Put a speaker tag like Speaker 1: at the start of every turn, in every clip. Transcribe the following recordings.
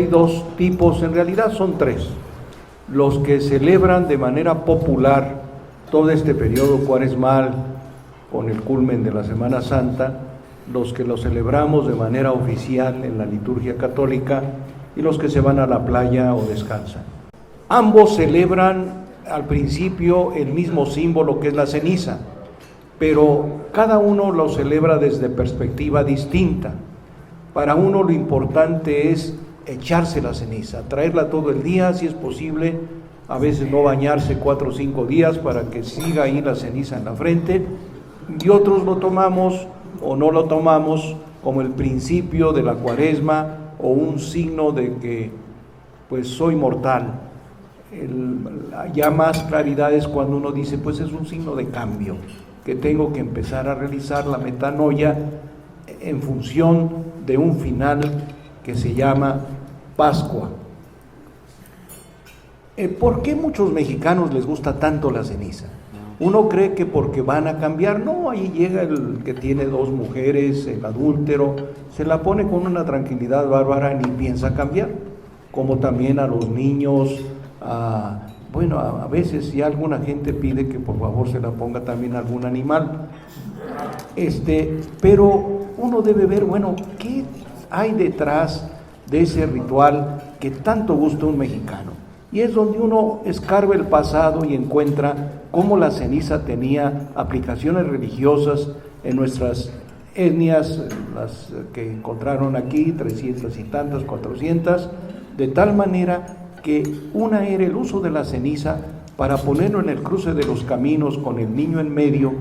Speaker 1: hay dos tipos, en realidad son tres: los que celebran de manera popular todo este periodo cuaresmal con el culmen de la Semana Santa, los que lo celebramos de manera oficial en la liturgia católica y los que se van a la playa o descansan. Ambos celebran al principio el mismo símbolo, que es la ceniza, pero cada uno lo celebra desde perspectiva distinta. Para uno lo importante es echarse la ceniza, traerla todo el día, si es posible, a veces no bañarse 4 o 5 días para que siga ahí la ceniza en la frente, y otros lo tomamos o no lo tomamos como el principio de la Cuaresma o un signo de que pues soy mortal. Ya más claridad es cuando uno dice, pues es un signo de cambio, que tengo que empezar a realizar la metanoia en función de un final que se llama Pascua. ¿Por qué muchos mexicanos les gusta tanto la ceniza? Uno cree que porque van a cambiar. No, ahí llega el que tiene 2 mujeres, el adúltero, se la pone con una tranquilidad bárbara, ni piensa cambiar. Como también a los niños, a veces si alguna gente pide que por favor se la ponga también a algún animal. Pero uno debe ver, ¿qué hay detrás de ese ritual que tanto gusta a un mexicano? Y es donde uno escarba el pasado y encuentra cómo la ceniza tenía aplicaciones religiosas en nuestras etnias, las que encontraron aquí, 300 y tantas, 400, de tal manera que una era el uso de la ceniza para ponerlo en el cruce de los caminos con el niño en medio,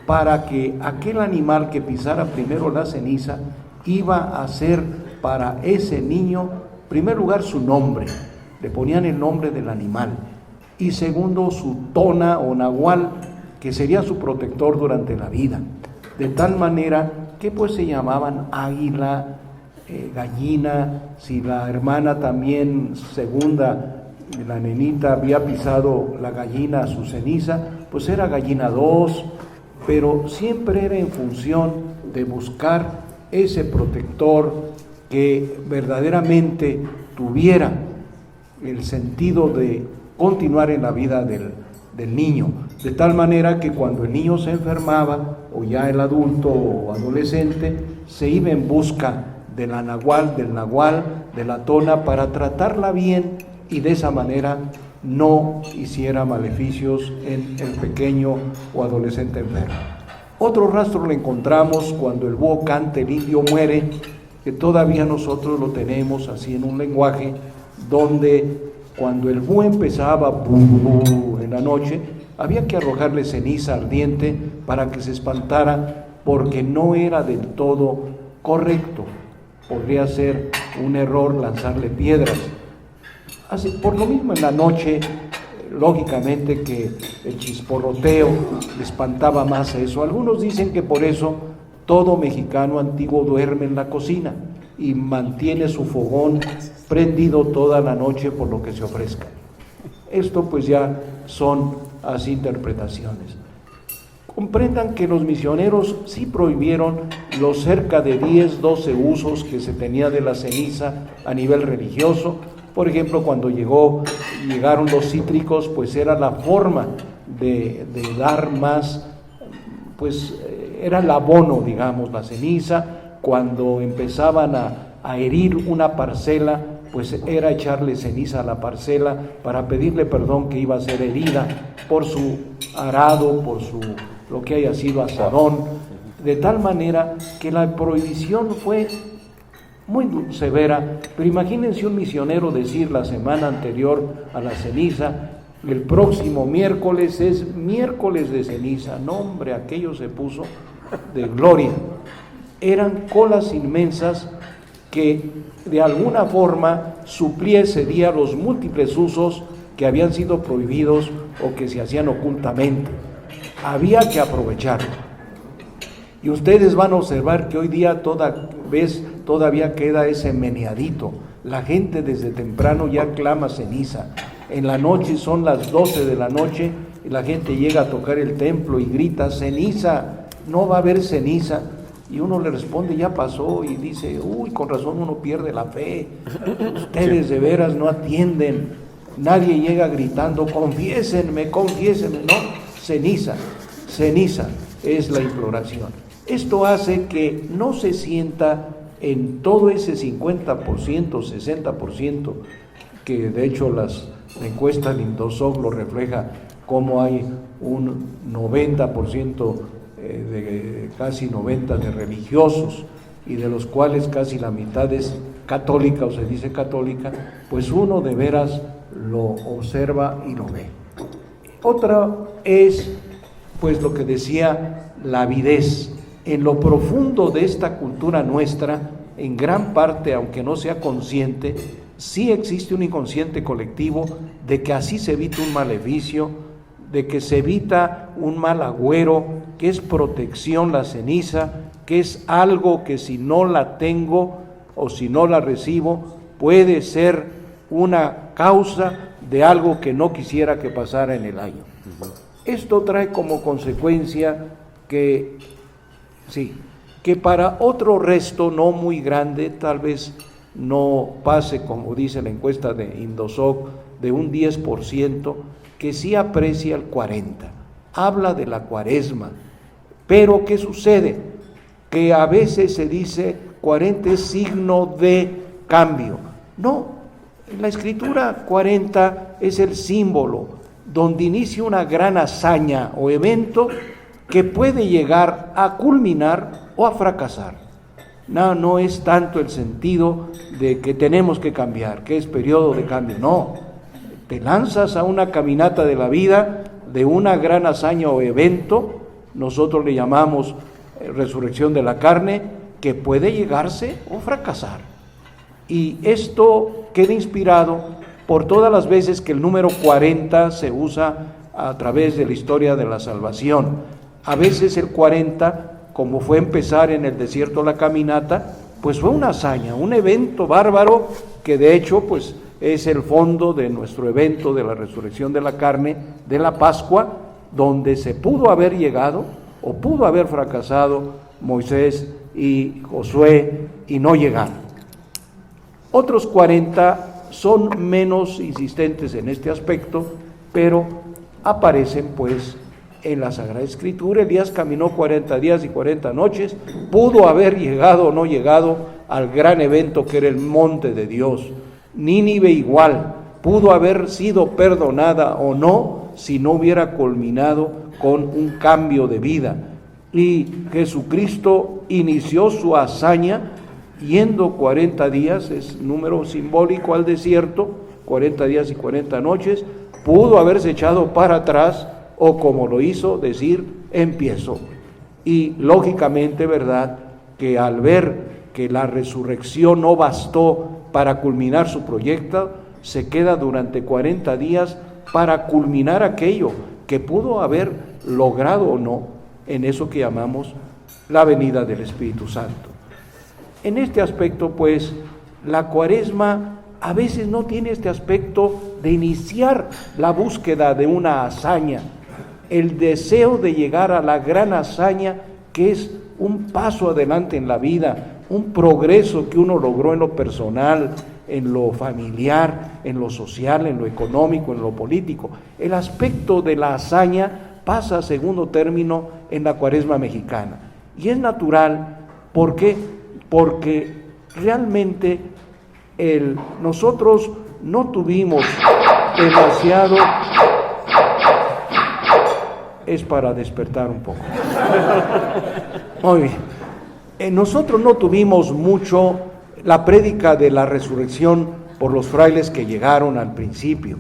Speaker 1: para que aquel animal que pisara primero la ceniza iba a ser para ese niño, en primer lugar, su nombre. Le ponían el nombre del animal, y segundo, su tona o nahual, que sería su protector durante la vida, de tal manera que pues se llamaban águila, gallina. Si la hermana también segunda, la nenita, había pisado la gallina a su ceniza, pues era gallina 2, pero siempre era en función de buscar ese protector que verdaderamente tuviera el sentido de continuar en la vida del niño, de tal manera que cuando el niño se enfermaba, o ya el adulto o adolescente, se iba en busca de la nahual, del nahual, de la tona, para tratarla bien y de esa manera no hiciera maleficios en el pequeño o adolescente enfermo. Otro rastro lo encontramos cuando el búho canta, el indio muere, que todavía nosotros lo tenemos así en un lenguaje donde cuando el búho empezaba en la noche, había que arrojarle ceniza ardiente para que se espantara, porque no era del todo correcto. Podría ser un error lanzarle piedras. Así, por lo mismo en la noche, lógicamente que el chisporroteo le espantaba más a eso. Algunos dicen que por eso todo mexicano antiguo duerme en la cocina y mantiene su fogón prendido toda la noche por lo que se ofrezca. Esto pues ya son así interpretaciones. Comprendan que los misioneros sí prohibieron los cerca de 10, 12 usos que se tenía de la ceniza a nivel religioso. Por ejemplo, cuando llegaron los cítricos, pues era la forma de dar más, pues era el abono, digamos, la ceniza. Cuando empezaban a herir una parcela, pues era echarle ceniza a la parcela para pedirle perdón que iba a ser herida por su arado, por lo que haya sido asadón, de tal manera que la prohibición fue muy severa. Pero imagínense un misionero decir la semana anterior a la ceniza, el próximo miércoles es miércoles de ceniza. No, hombre, aquello se puso de gloria. Eran colas inmensas que de alguna forma suplía ese día los múltiples usos que habían sido prohibidos o que se hacían ocultamente. Había que aprovecharlo. Y ustedes van a observar que hoy día todavía queda ese meneadito. La gente desde temprano ya clama ceniza. En la noche son las 12 de la noche y la gente llega a tocar el templo y grita ceniza. No va a haber ceniza. y uno le responde, ya pasó, y dice, uy, con razón uno pierde la fe, ustedes de veras no atienden, nadie llega gritando, confiésenme, no, ceniza es la imploración. Esto hace que no se sienta en todo ese 50%, 60%, que de hecho la encuesta de Indosoc lo refleja, como hay un 90%, casi 90% de religiosos, y de los cuales casi la mitad es católica o se dice católica, pues uno de veras lo observa y lo ve. Otra es, pues lo que decía, la avidez. En lo profundo de esta cultura nuestra, en gran parte, aunque no sea consciente, sí existe un inconsciente colectivo de que así se evita un maleficio, de que se evita un mal agüero, que es protección la ceniza, que es algo que si no la tengo o si no la recibo, puede ser una causa de algo que no quisiera que pasara en el año. Esto trae como consecuencia que para otro resto no muy grande, tal vez no pase, como dice la encuesta de Indosoc, de un 10%, que sí aprecia el 40%, habla de la cuaresma, pero ¿qué sucede? Que a veces se dice 40 es signo de cambio. No, en la escritura 40 es el símbolo donde inicia una gran hazaña o evento que puede llegar a culminar o a fracasar. No es tanto el sentido de que tenemos que cambiar, que es periodo de cambio, no. Te lanzas a una caminata de la vida, de una gran hazaña o evento, nosotros le llamamos resurrección de la carne, que puede llegarse o fracasar. Y esto queda inspirado por todas las veces que el número 40 se usa a través de la historia de la salvación. A veces el 40, como fue empezar en el desierto la caminata, pues fue una hazaña, un evento bárbaro que de hecho pues es el fondo de nuestro evento de la resurrección de la carne, de la Pascua, donde se pudo haber llegado o pudo haber fracasado Moisés y Josué y no llegar. Otros 40 son menos insistentes en este aspecto, pero aparecen pues en la Sagrada Escritura. Elías caminó 40 días y 40 noches, pudo haber llegado o no llegado al gran evento que era el monte de Dios. Nínive igual, pudo haber sido perdonada o no si no hubiera culminado con un cambio de vida. Y Jesucristo inició su hazaña yendo 40 días, es número simbólico, al desierto, 40 días y 40 noches, pudo haberse echado para atrás o como lo hizo, decir, empiezo. Y lógicamente, ¿verdad?, que al ver que la resurrección no bastó para culminar su proyecto, se queda durante 40 días para culminar aquello que pudo haber logrado o no en eso que llamamos la venida del Espíritu Santo. En este aspecto, pues, la cuaresma a veces no tiene este aspecto de iniciar la búsqueda de una hazaña, el deseo de llegar a la gran hazaña que es un paso adelante en la vida, un progreso que uno logró en lo personal, en lo familiar, en lo social, en lo económico, en lo político. El aspecto de la hazaña pasa a segundo término en la cuaresma mexicana. Y es natural, ¿por qué? Porque realmente nosotros no tuvimos demasiado... Es para despertar un poco. Muy bien. Nosotros no tuvimos mucho la prédica de la resurrección por los frailes que llegaron al principio.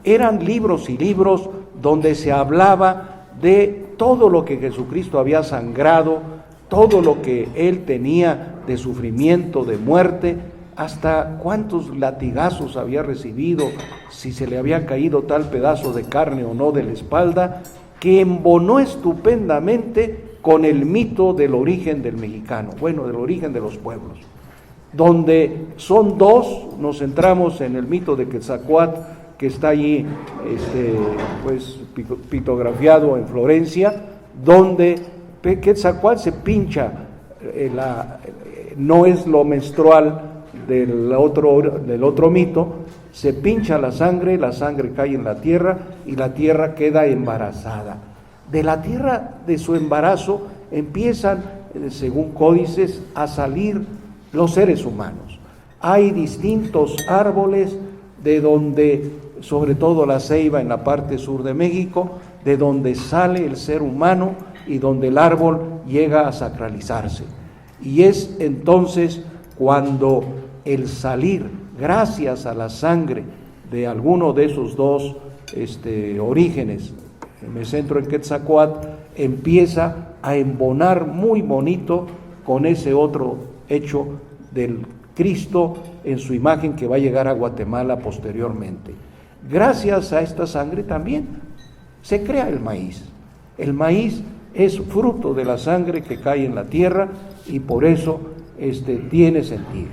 Speaker 1: Eran libros y libros donde se hablaba de todo lo que Jesucristo había sangrado, todo lo que Él tenía de sufrimiento, de muerte, hasta cuántos latigazos había recibido, si se le había caído tal pedazo de carne o no de la espalda, que embonó estupendamente con el mito del origen del mexicano, del origen de los pueblos, donde son dos. Nos centramos en el mito de Quetzalcóatl, que está allí pictografiado en Florencia, donde Quetzalcóatl se pincha no es lo menstrual del otro mito, se pincha la sangre cae en la tierra y la tierra queda embarazada. De la tierra de su embarazo empiezan, según códices, a salir los seres humanos. Hay distintos árboles de donde, sobre todo la ceiba en la parte sur de México, de donde sale el ser humano y donde el árbol llega a sacralizarse. Y es entonces cuando el salir, gracias a la sangre de alguno de esos dos orígenes, me centro en Quetzalcóatl, empieza a embonar muy bonito con ese otro hecho del Cristo en su imagen que va a llegar a Guatemala posteriormente. Gracias a esta sangre también se crea el maíz. El maíz es fruto de la sangre que cae en la tierra y por eso tiene sentido.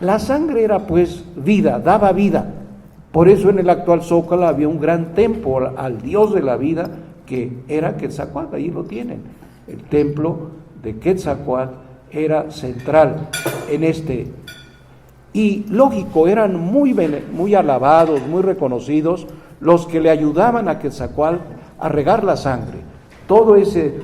Speaker 1: La sangre era pues vida, daba vida. Por eso en el actual Zócalo había un gran templo al Dios de la vida que era Quetzalcóatl, ahí lo tienen. El templo de Quetzalcóatl era central en y lógico, eran muy alabados, muy reconocidos los que le ayudaban a Quetzalcóatl a regar la sangre. Todo ese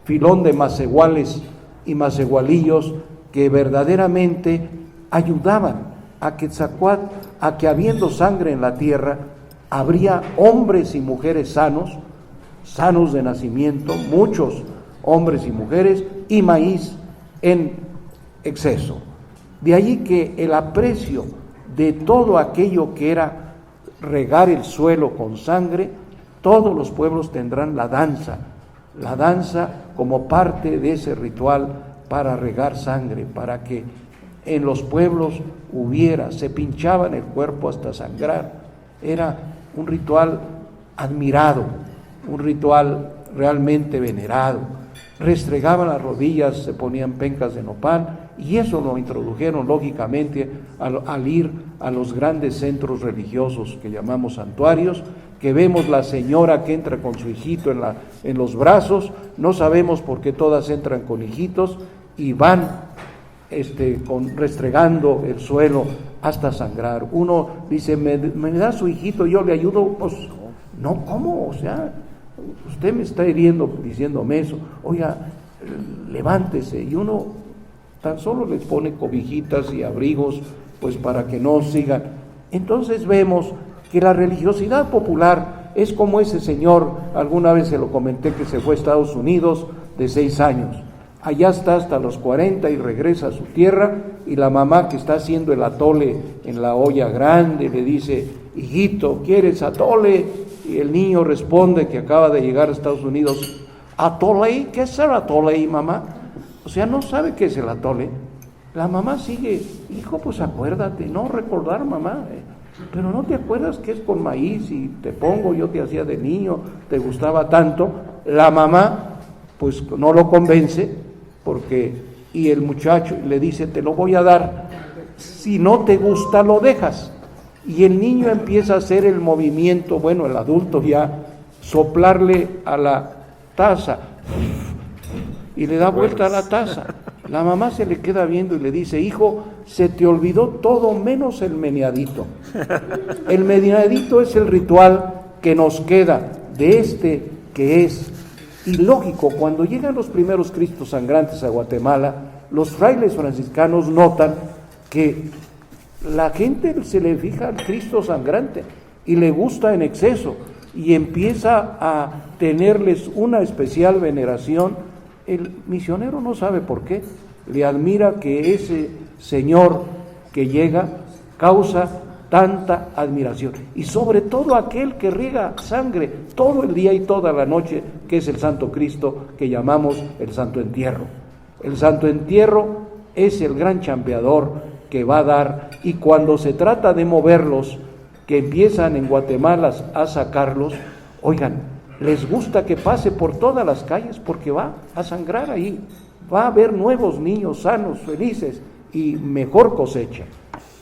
Speaker 1: filón de macehuales y macehualillos que verdaderamente ayudaban a Quetzalcóatl a que habiendo sangre en la tierra, habría hombres y mujeres sanos de nacimiento, muchos hombres y mujeres, y maíz en exceso. De allí que el aprecio de todo aquello que era regar el suelo con sangre, todos los pueblos tendrán la danza como parte de ese ritual para regar sangre, para que en los pueblos se pinchaban el cuerpo hasta sangrar. Era un ritual admirado, un ritual realmente venerado. Restregaban las rodillas, se ponían pencas de nopal, y eso lo introdujeron lógicamente al ir a los grandes centros religiosos que llamamos santuarios, que vemos la señora que entra con su hijito en los brazos, no sabemos por qué todas entran con hijitos y van restregando el suelo hasta sangrar. Uno dice, me da su hijito, yo le ayudo. Pues no, ¿cómo? O sea, usted me está hiriendo diciéndome eso. Oiga, levántese. Y uno tan solo les pone cobijitas y abrigos, pues para que no sigan. Entonces vemos que la religiosidad popular es como ese señor, alguna vez se lo comenté, que se fue a Estados Unidos de 6 años. Allá está hasta los 40 y regresa a su tierra, y la mamá que está haciendo el atole en la olla grande le dice, hijito, ¿quieres atole? Y el niño responde, que acaba de llegar a Estados Unidos, ¿atole? ¿Qué es el atole, mamá? O sea, no sabe qué es el atole. La mamá sigue, hijo, pues acuérdate, no recordar, mamá, pero no te acuerdas que es con maíz y yo te hacía de niño, te gustaba tanto. La mamá pues no lo convence, y el muchacho le dice, te lo voy a dar, si no te gusta lo dejas. Y el niño empieza a hacer el movimiento, el adulto ya, soplarle a la taza, y le da vuelta a la taza. La mamá se le queda viendo y le dice, hijo, se te olvidó todo menos el meneadito. El meneadito es el ritual que nos queda de que es. Y lógico, cuando llegan los primeros Cristos sangrantes a Guatemala, los frailes franciscanos notan que la gente se le fija al Cristo sangrante y le gusta en exceso y empieza a tenerles una especial veneración. El misionero no sabe por qué, le admira que ese señor que llega causa tanta admiración, y sobre todo aquel que riega sangre todo el día y toda la noche, que es el Santo Cristo, que llamamos el Santo Entierro. El Santo Entierro es el gran chambeador que va a dar, y cuando se trata de moverlos, que empiezan en Guatemala a sacarlos, oigan, les gusta que pase por todas las calles porque va a sangrar ahí, va a haber nuevos niños sanos, felices y mejor cosecha.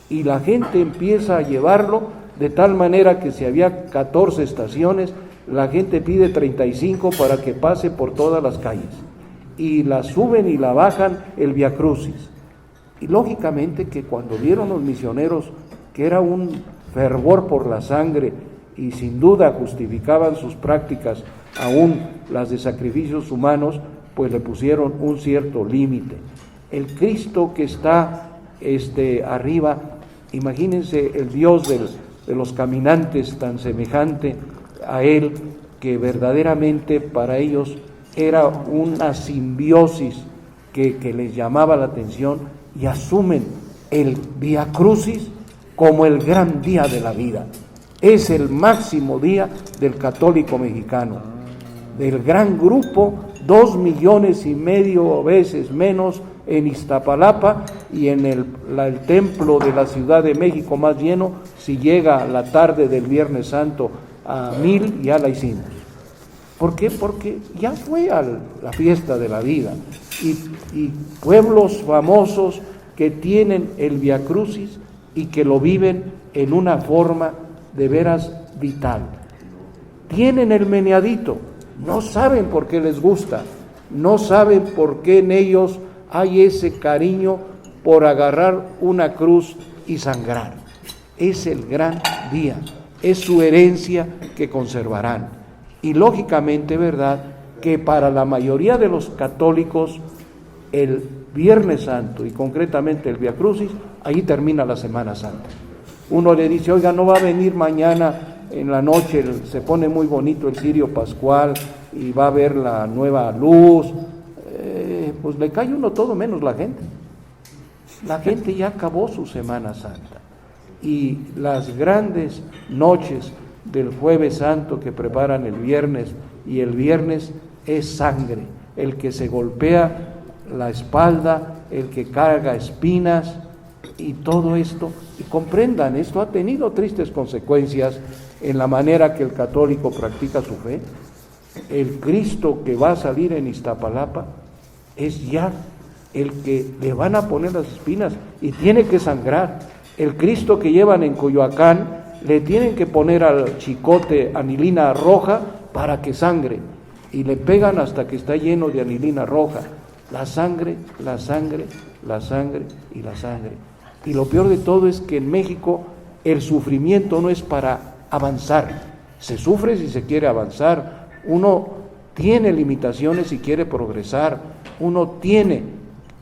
Speaker 1: Y la gente empieza a llevarlo de tal manera que si había 14 estaciones, la gente pide 35 para que pase por todas las calles. y la suben y la bajan el Vía Crucis. Y lógicamente que cuando vieron los misioneros que era un fervor por la sangre y sin duda justificaban sus prácticas, aún las de sacrificios humanos, pues le pusieron un cierto límite. El Cristo que está arriba, imagínense el Dios de los caminantes tan semejante a Él, que verdaderamente para ellos era una simbiosis que les llamaba la atención, y asumen el Vía Crucis como el gran día de la vida. Es el máximo día del católico mexicano. Del gran grupo, 2,5 millones veces menos en Iztapalapa, y en el templo de la Ciudad de México más lleno, si llega la tarde del Viernes Santo a 1,000, ya la hicimos. ¿Por qué? Porque ya fue a la fiesta de la vida, y pueblos famosos que tienen el Vía Crucis y que lo viven en una forma de veras vital. Tienen el meneadito, no saben por qué les gusta, no saben por qué en ellos hay ese cariño por agarrar una cruz y sangrar. Es el gran día, es su herencia que conservarán. Y lógicamente, ¿verdad?, que para la mayoría de los católicos el Viernes Santo y concretamente el Vía Crucis, ahí termina la Semana Santa. Uno le dice, oiga, no va a venir mañana en la noche, se pone muy bonito el cirio pascual y va a ver la nueva luz. Pues le cae uno todo menos la gente. La gente ya acabó su Semana Santa, y las grandes noches del Jueves Santo que preparan el viernes, y el viernes es sangre, el que se golpea la espalda, el que carga espinas y todo esto. Y comprendan, esto ha tenido tristes consecuencias en la manera que el católico practica su fe. El Cristo que va a salir en Iztapalapa es ya el que le van a poner las espinas y tiene que sangrar. El Cristo que llevan en Coyoacán le tienen que poner al chicote anilina roja para que sangre, y le pegan hasta que está lleno de anilina roja. La sangre, la sangre, la sangre y la sangre. Y lo peor de todo es que en México el sufrimiento no es para avanzar. Se sufre si se quiere avanzar. Uno tiene limitaciones si quiere progresar. Uno tiene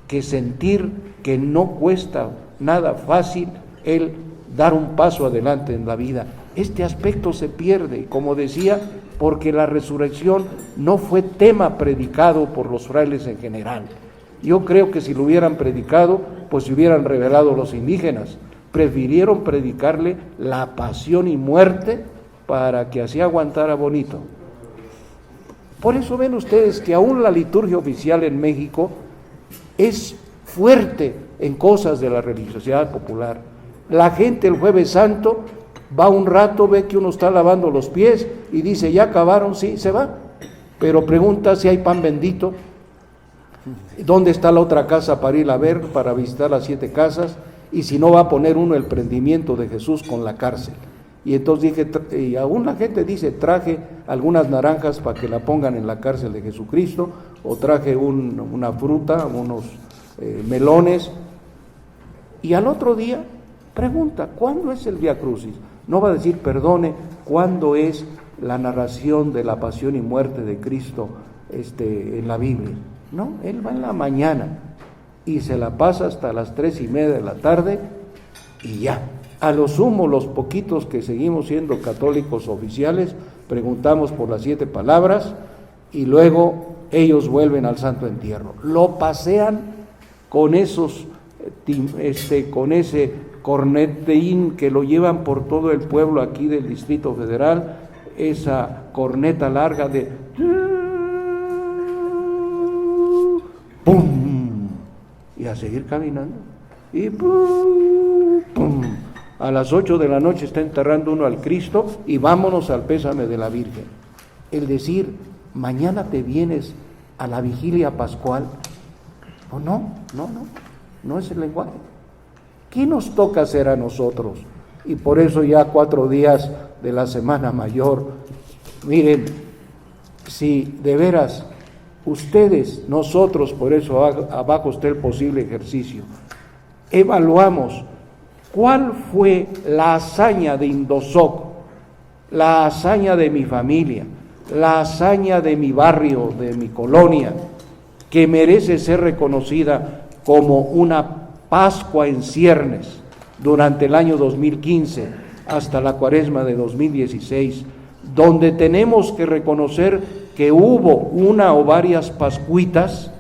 Speaker 1: que sentir que no cuesta nada fácil el dar un paso adelante en la vida. Este aspecto se pierde, y como decía, porque la resurrección no fue tema predicado por los frailes en general. Yo creo que si lo hubieran predicado, pues se hubieran revelado los indígenas. Prefirieron predicarle la pasión y muerte para que así aguantara bonito. Por eso ven ustedes que aún la liturgia oficial en México es fuerte en cosas de la religiosidad popular. La gente el Jueves Santo va un rato, ve que uno está lavando los pies y dice, ¿ya acabaron? Sí, se va. Pero pregunta si hay pan bendito, dónde está la otra casa para ir a ver, para visitar las 7 casas, y si no va a poner uno el prendimiento de Jesús con la cárcel. Y entonces dije, y aún la gente dice, traje algunas naranjas para que la pongan en la cárcel de Jesucristo, o traje una fruta, unos melones, y al otro día pregunta, ¿cuándo es el Vía Crucis? No va a decir, perdone, ¿cuándo es la narración de la pasión y muerte de Cristo en la Biblia? No, él va en la mañana y se la pasa hasta las 3:30 de la tarde y ya. A lo sumo, los poquitos que seguimos siendo católicos oficiales, preguntamos por las 7 palabras y luego ellos vuelven al Santo Entierro. Lo pasean con con ese cornetín que lo llevan por todo el pueblo aquí del Distrito Federal, esa corneta larga de ¡pum! Y a seguir caminando. Y ¡pum! ¡Pum! A las 8 de la noche está enterrando uno al Cristo y vámonos al pésame de la Virgen. El decir, mañana te vienes a la vigilia pascual, no es el lenguaje. ¿Qué nos toca hacer a nosotros? Y por eso ya 4 días de la Semana Mayor, miren, si de veras ustedes, nosotros, por eso abajo está el posible ejercicio, evaluamos cuál fue la hazaña de Indosoc, la hazaña de mi familia, la hazaña de mi barrio, de mi colonia, que merece ser reconocida como una Pascua en ciernes durante el año 2015 hasta la Cuaresma de 2016, donde tenemos que reconocer que hubo una o varias pascuitas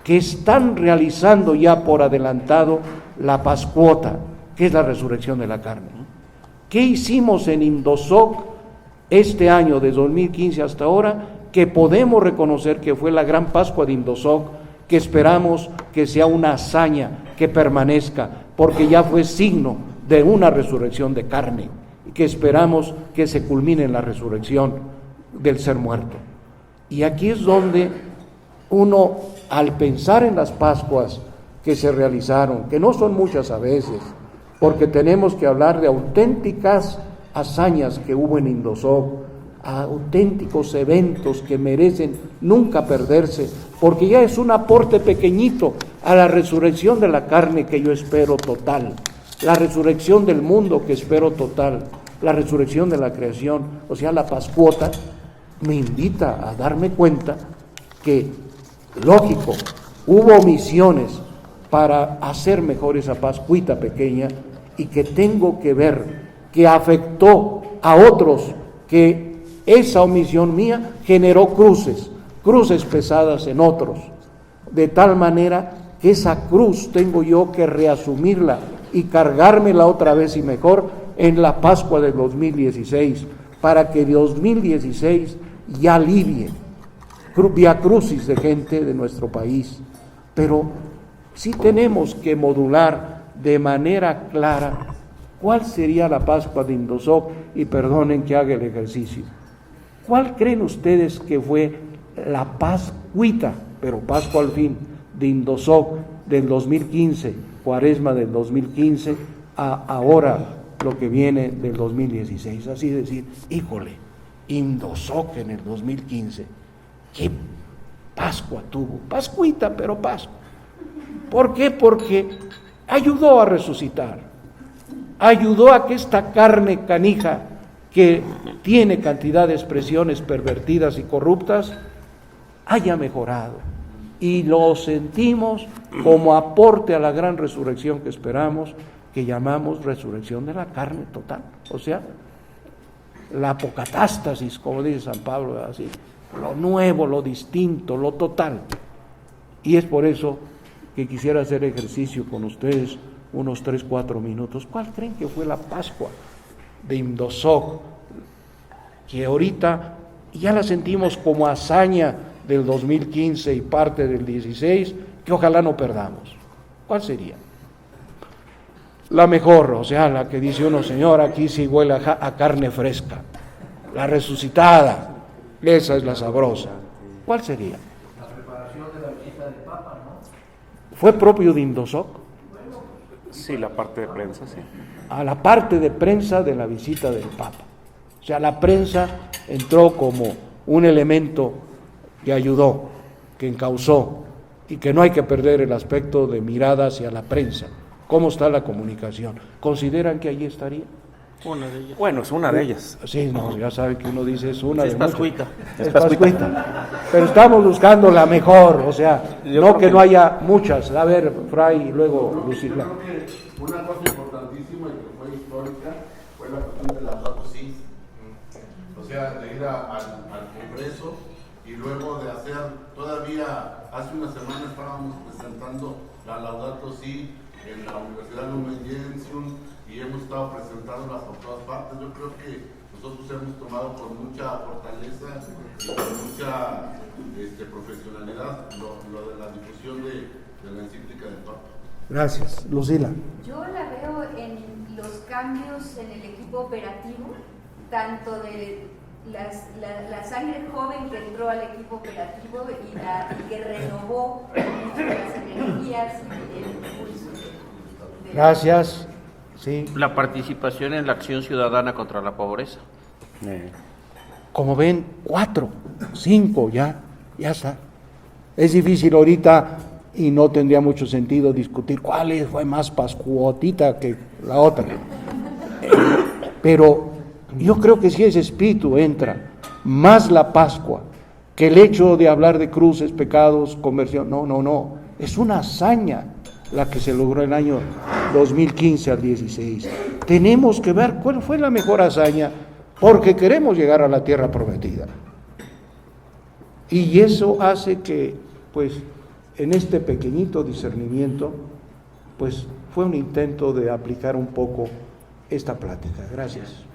Speaker 1: que están realizando ya por adelantado la pascuota, que es la resurrección de la carne. ¿Qué hicimos en Indosoc este año de 2015 hasta ahora? Que podemos reconocer que fue la gran Pascua de Indosoc, que esperamos que sea una hazaña que permanezca, porque ya fue signo de una resurrección de carne, y que esperamos que se culmine en la resurrección del ser muerto. Y aquí es donde uno, al pensar en las Pascuas que se realizaron, que no son muchas a veces, porque tenemos que hablar de auténticas hazañas que hubo en Indosoc, auténticos eventos que merecen nunca perderse, porque ya es un aporte pequeñito a la resurrección de la carne que yo espero total, la resurrección del mundo que espero total, la resurrección de la creación. O sea, la pascuota me invita a darme cuenta que, lógico, hubo omisiones para hacer mejor esa pascuita pequeña, y que tengo que ver que afectó a otros, que esa omisión mía generó cruces pesadas en otros, de tal manera que esa cruz tengo yo que reasumirla y cargármela otra vez y mejor en la Pascua del 2016, para que 2016 ya alivie vía crucis de gente de nuestro país. Pero sí tenemos que modular de manera clara cuál sería la Pascua de Indosoc, y perdonen que haga el ejercicio. ¿Cuál creen ustedes que fue la pascuita, pero Pascua al fin, de Indosoc del 2015, Cuaresma del 2015, a ahora lo que viene del 2016? Así decir, híjole, Indosoc en el 2015, ¿qué Pascua tuvo? Pascuita, pero Pascua. ¿Por qué? Porque ayudó a resucitar, ayudó a que esta carne canija, que tiene cantidad de expresiones pervertidas y corruptas, haya mejorado, y lo sentimos como aporte a la gran resurrección que esperamos, que llamamos resurrección de la carne total, o sea, la apocatástasis, como dice San Pablo, así, lo nuevo, lo distinto, lo total. Y es por eso que quisiera hacer ejercicio con ustedes unos 3-4 minutos. ¿Cuál creen que fue la Pascua de Indosoc, que ahorita ya la sentimos como hazaña del 2015 y parte del 16, que ojalá no perdamos? ¿Cuál sería? La mejor, o sea, la que dice uno, Señor, aquí sí huele a carne fresca, la resucitada, esa es la sabrosa. ¿Cuál sería?
Speaker 2: La preparación de la visita del Papa, ¿no?
Speaker 1: ¿Fue propio de Indosoc?
Speaker 3: Sí, la parte de prensa, sí.
Speaker 1: A la parte de prensa de la visita del Papa. O sea, la prensa entró como un elemento que ayudó, que encauzó, y que no hay que perder el aspecto de mirada hacia la prensa. ¿Cómo está la comunicación? ¿Consideran que allí estaría?
Speaker 3: Una de ellas. Bueno, es una de ellas.
Speaker 1: Sí, no, ya sabe que uno dice es una
Speaker 3: Es
Speaker 1: de
Speaker 3: pascuita.
Speaker 1: muchas. Es pascuita. Pero estamos buscando la mejor, o sea,
Speaker 3: Yo
Speaker 1: no
Speaker 3: creo
Speaker 1: que no haya muchas. A ver, Fray, y luego Lucila.
Speaker 4: Yo creo que una cosa importantísima y que fue histórica fue la cuestión de la Laudato Si. O sea, de ir al Congreso y luego de hacer, todavía hace una semana estábamos presentando la Laudato Si en la Universidad Lumen Gentium y hemos estado presentándolas por todas partes. Yo creo que nosotros hemos tomado con mucha fortaleza y con mucha profesionalidad lo de la difusión de la encíclica del Papa.
Speaker 1: Gracias. Lucila.
Speaker 5: Yo la veo en los cambios en el equipo operativo, tanto de la sangre joven que entró al equipo operativo y que renovó las energías y el impulso.
Speaker 1: Gracias. Sí.
Speaker 6: La participación en la acción ciudadana contra la pobreza.
Speaker 1: Como ven, 4, 5 ya. Ya está. Es difícil ahorita y no tendría mucho sentido discutir cuál fue más pascuotita que la otra. Pero yo creo que si ese espíritu entra, más la Pascua, que el hecho de hablar de cruces, pecados, conversión, no, es una hazaña la que se logró el año 2015 al 16. Tenemos que ver cuál fue la mejor hazaña, porque queremos llegar a la tierra prometida. Y eso hace que, pues, en este pequeñito discernimiento, pues, fue un intento de aplicar un poco esta plática. Gracias.